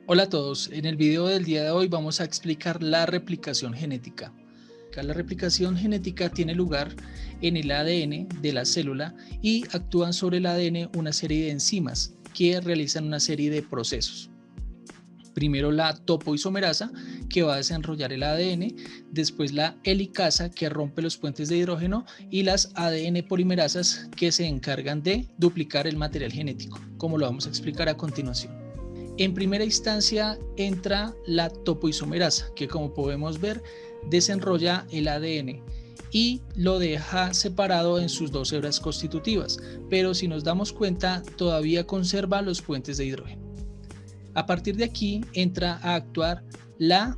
Hola a todos, en el video del día de hoy vamos a explicar la replicación genética. La replicación genética tiene lugar en el ADN de la célula y actúan sobre el ADN una serie de enzimas que realizan una serie de procesos. Primero la topoisomerasa, que va a desenrollar el ADN, después la helicasa, que rompe los puentes de hidrógeno, y las ADN polimerasas, que se encargan de duplicar el material genético, como lo vamos a explicar a continuación. En primera instancia entra la topoisomerasa, que como podemos ver desenrolla el ADN y lo deja separado en sus dos hebras constitutivas, pero si nos damos cuenta todavía conserva los puentes de hidrógeno. A partir de aquí entra a actuar la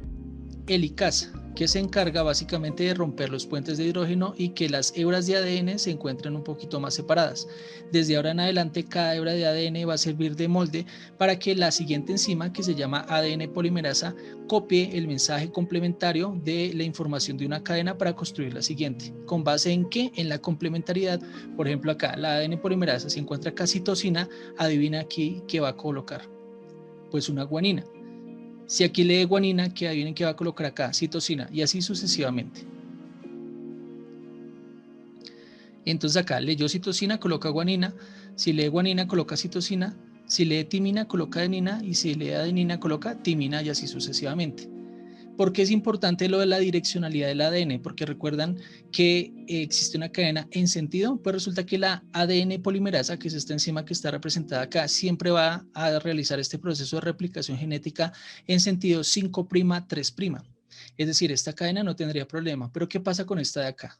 helicasa, que se encarga básicamente de romper los puentes de hidrógeno y que las hebras de ADN se encuentren un poquito más separadas. Desde ahora en adelante, cada hebra de ADN va a servir de molde para que la siguiente enzima, que se llama ADN polimerasa, copie el mensaje complementario de la información de una cadena para construir la siguiente. ¿Con base en qué? En la complementariedad. Por ejemplo, acá la ADN polimerasa se encuentra acá citosina, adivina aquí qué va a colocar. Pues una guanina. Si aquí lee guanina, que adivinen que va a colocar acá, citosina, y así sucesivamente. Entonces acá leyó citosina, coloca guanina, si lee guanina, coloca citosina, si lee timina, coloca adenina, y si lee adenina, coloca timina, y así sucesivamente. ¿Por qué es importante lo de la direccionalidad del ADN? Porque recuerdan que existe una cadena en sentido, pues resulta que la ADN polimerasa, que es esta enzima que está representada acá, siempre va a realizar este proceso de replicación genética en sentido 5'3'. Es decir, esta cadena no tendría problema. Pero ¿qué pasa con esta de acá?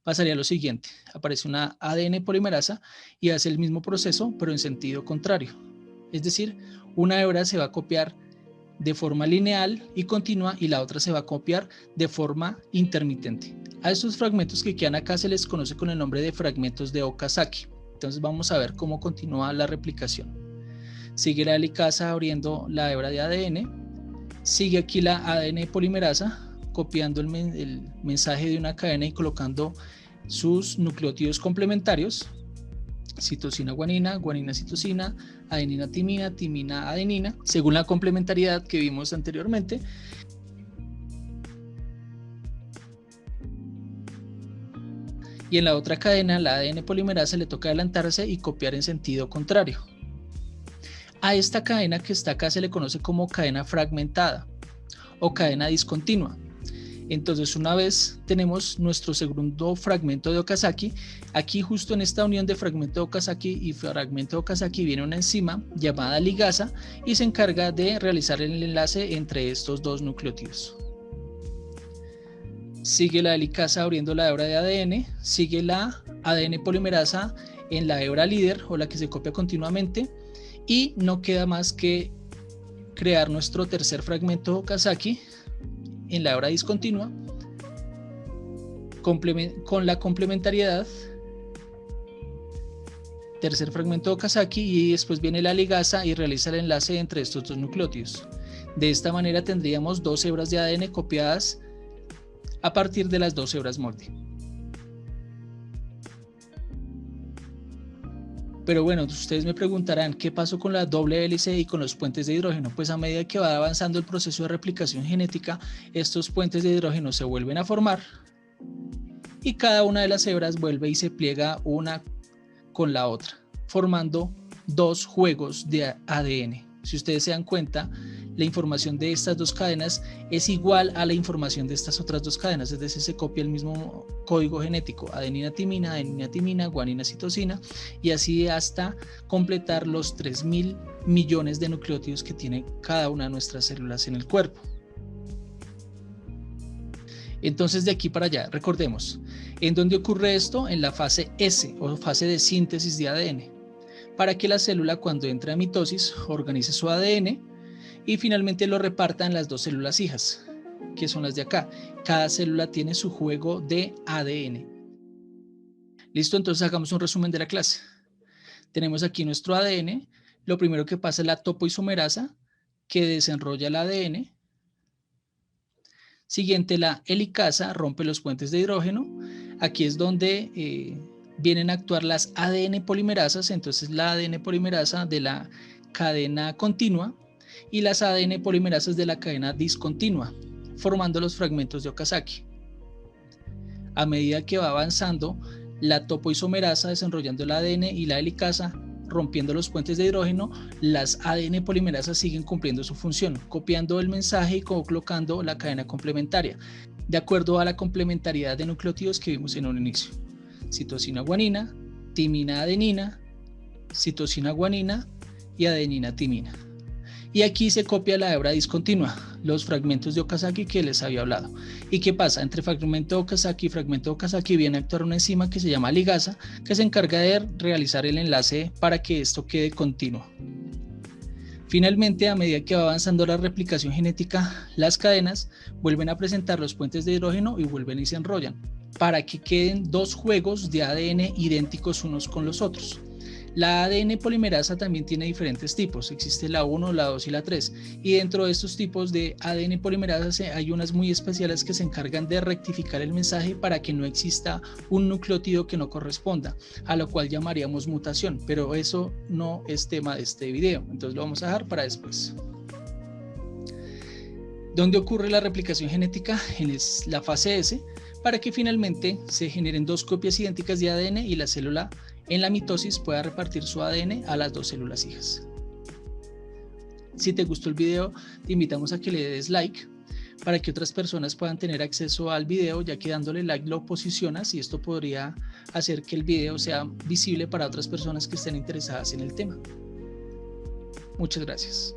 Pasaría lo siguiente, aparece una ADN polimerasa y hace el mismo proceso, pero en sentido contrario. Es decir, una hebra se va a copiar de forma lineal y continua y la otra se va a copiar de forma intermitente. A estos fragmentos que quedan acá se les conoce con el nombre de fragmentos de Okazaki. Entonces vamos a ver cómo continúa la replicación. Sigue la helicasa abriendo la hebra de ADN, sigue aquí la ADN polimerasa copiando el mensaje de una cadena y colocando sus nucleótidos complementarios, citosina guanina, guanina citosina, adenina timina, timina adenina, según la complementariedad que vimos anteriormente. Y en la otra cadena, la ADN polimerasa, le toca adelantarse y copiar en sentido contrario. A esta cadena que está acá se le conoce como cadena fragmentada o cadena discontinua. Entonces, una vez tenemos nuestro segundo fragmento de Okazaki, aquí justo en esta unión de fragmento de Okazaki y fragmento de Okazaki viene una enzima llamada ligasa y se encarga de realizar el enlace entre estos dos nucleótidos. Sigue la helicasa abriendo la hebra de ADN, sigue la ADN polimerasa en la hebra líder o la que se copia continuamente y no queda más que crear nuestro tercer fragmento de Okazaki en la hebra discontinua con la complementariedad, tercer fragmento de Okazaki, y después viene la ligasa y realiza el enlace entre estos dos nucleótidos. De esta manera tendríamos dos hebras de ADN copiadas a partir de las dos hebras molde. Pero bueno, ustedes me preguntarán, ¿qué pasó con la doble hélice y con los puentes de hidrógeno? Pues a medida que va avanzando el proceso de replicación genética, estos puentes de hidrógeno se vuelven a formar y cada una de las hebras vuelve y se pliega una con la otra, formando dos juegos de ADN. Si ustedes se dan cuenta, la información de estas dos cadenas es igual a la información de estas otras dos cadenas, es decir, se copia el mismo código genético, adenina timina, guanina citosina, y así hasta completar los 3.000 millones de nucleótidos que tiene cada una de nuestras células en el cuerpo. Entonces, de aquí para allá, recordemos, ¿en dónde ocurre esto? En la fase S o fase de síntesis de ADN, para que la célula, cuando entra a mitosis, organice su ADN y finalmente lo reparta en las dos células hijas, que son las de acá. Cada célula tiene su juego de ADN. Listo, entonces hagamos un resumen de la clase. Tenemos aquí nuestro ADN. Lo primero que pasa es la topoisomerasa, que desenrolla el ADN. Siguiente, la helicasa rompe los puentes de hidrógeno. Aquí es donde vienen a actuar las ADN polimerasas. Entonces la ADN polimerasa de la cadena continua y las ADN polimerasas de la cadena discontinua, formando los fragmentos de Okazaki. A medida que va avanzando, la topoisomerasa desenrollando el ADN y la helicasa rompiendo los puentes de hidrógeno, las ADN polimerasas siguen cumpliendo su función, copiando el mensaje y colocando la cadena complementaria, de acuerdo a la complementariedad de nucleótidos que vimos en un inicio. Citosina guanina, timina adenina, citosina guanina y adenina timina. Y aquí se copia la hebra discontinua, los fragmentos de Okazaki que les había hablado. ¿Y qué pasa? Entre fragmento de Okazaki y fragmento de Okazaki viene a actuar una enzima que se llama ligasa, que se encarga de realizar el enlace para que esto quede continuo. Finalmente, a medida que va avanzando la replicación genética, las cadenas vuelven a presentar los puentes de hidrógeno y vuelven y se enrollan, para que queden dos juegos de ADN idénticos unos con los otros. La ADN polimerasa también tiene diferentes tipos, existe la 1, la 2 y la 3, y dentro de estos tipos de ADN polimerasa hay unas muy especiales que se encargan de rectificar el mensaje para que no exista un nucleótido que no corresponda, a lo cual llamaríamos mutación, pero eso no es tema de este video, entonces lo vamos a dejar para después. ¿Dónde ocurre la replicación genética? En la fase S, para que finalmente se generen dos copias idénticas de ADN y la célula en la mitosis pueda repartir su ADN a las dos células hijas. Si te gustó el video, te invitamos a que le des like para que otras personas puedan tener acceso al video, ya que dándole like lo posicionas y esto podría hacer que el video sea visible para otras personas que estén interesadas en el tema. Muchas gracias.